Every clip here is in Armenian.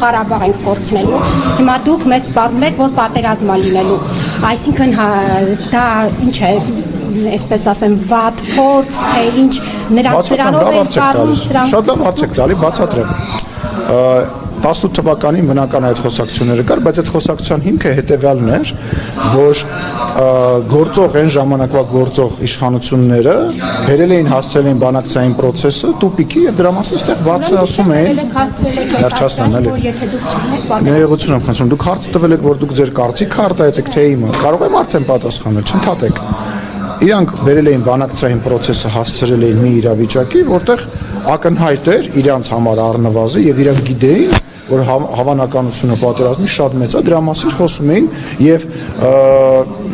Ղարաբաղ ենք կորցնելու, հիմա դուք մեզ սպառնում եք, որ պատերազմ է լինելու, այսինքն դա ինչ է, այսպես ասեմ, վատ փորձ, թե ինչ, նրանով են կարում, շատ լավ հարց եք տալի, բացատրեմ։ 18 թվականին բնական այդ խոսակցությունները կար, բայց այդ խոսակցության հիմքը հետևյալն էր, որ գործող այն ժամանակվա գործող իշխանությունները բերել էին հասցրել էին բանակցային process-ը տուպիկի եւ դրա մասին այդտեղ բացի ասում էին վերջացնեմ էլի ներողություն եմ խնդրում դուք հարց տվել եք որ դուք ձեր կարծիքը արտահայտեք թե իմը կարող եմ արդեն պատասխանել չընդհատեք իրանք բերել էին բանակցային process-ը հասցրել էին մի իրավիճակի որտեղ ակնհայտ էր իրանց համար առնվազն եւ իրանք գիտեին որ հավանականությունը պատերազմի շատ մեծ է, դրա մասին խոսում էին եւ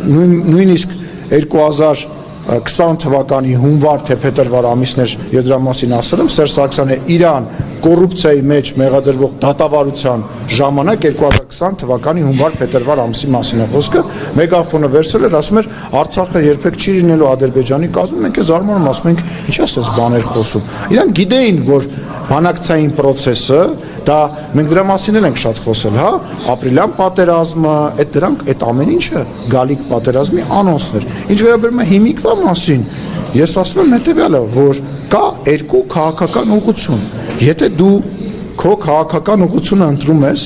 նույնիսկ 2020 թվականի հունվար թե փետրվար ամիսներ ես դրա մասին ասել եմ Սերժ Սարգսյանը Իրան կոռուպցիայի մեջ մեղադրվող դատավարության ժամանակ 2020 թվականի հունվար-փետրվար ամսի մասին է խոսքը մեգաֆոնը վերցրել էր ասում էր Արցախը երբեք չի լինելու Ադրբեջանի կազմում մենք է զարմանում ասում ենք ինչ է sense բաներ խոսում իրանք գիտեին որ բանակցային process-ը դա մենք դրա մասին ենք շատ խոսել հա ապրիլյան պատերազմը այդ դրանք այդ ամեն ինչը գալիք պատերազմի անոնսներ ինչ վերաբերում է հիմիկվա մասին ես ասում եմ հետեւյալը որ կա երկու քաղաքական ուղղություն եթե դու քո քաղաքական ուղղությունը ընտրում ես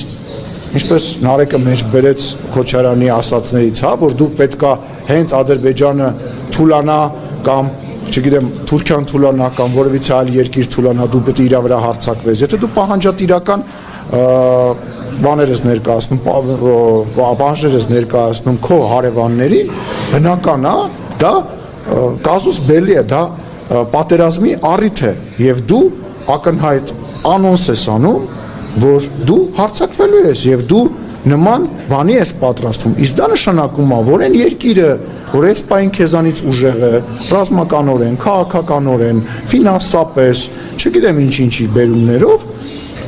ինչպես Նարեկը մեջ բերեց Քոչարյանի ասածներից հա որ դու պետքա հենց Ադրբեջանը թուլանա կամ չգիտեմ Թուրքիան թուլանա կամ որևիցե այլ երկիր թուլանա դու պետք է իր վրա հարձակվես եթե դու պահանջատիրական բաներ ես ներկայացնում պահանջներ ես ներկայացնում քո հարևաններին բնական է դա կազուս բելի է դա պատերազմի առիթ է եւ դու ակնհայտ անոնս ես անում որ դու հարձակվելու ես եւ դու նման բանի ես պատրաստվում իսկ դա նշանակում է որ այն երկիրը որ այս պայն քեզանից ուժեղ է ռազմականորեն քաղաքականորեն ֆինանսապես չգիտեմ ինչ-ինչի բերումներով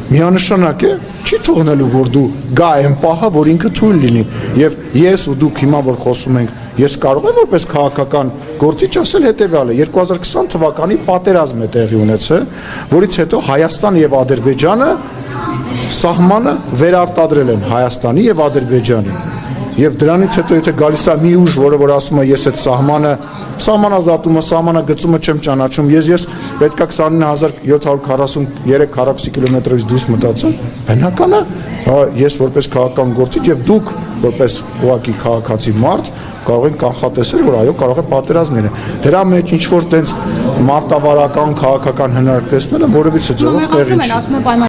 միանշանակ է չի թողնելու որ դու գա այն պահը որ ինքը թույլ լինի եւ ես ու դուք հիմա որ խոսում ենք ես կարող եմ որպես քաղաքական գործիչ ասել հետեւյալը 2020 թվականի պատերազմ է տեղի ունեցել որից հետո Հայաստան եւ Ադրբեջանը սահմանը վերարտադրել են Հայաստանի եւ Ադրբեջանի եւ դրանից հետո եթե գալիս է մի ուժ որը որ ասում է ես այդ սահմանազատումը սահմանագծումը չեմ ճանաչում ես պետքա 29743 քառակուսի կիլոմետրից դուրս մտածեմ բնական է ես որպես քաղաքական գործիչ եւ դուք որպես ուղակի քաղաքացի մարդ կարող են կանխատեսել որ այո կարող է պատերազմ լինել դրա մեջ ինչ որ տենց մարտավարական քաղաքական հնարք տեսնելը որևիցե ձևով տեղի չի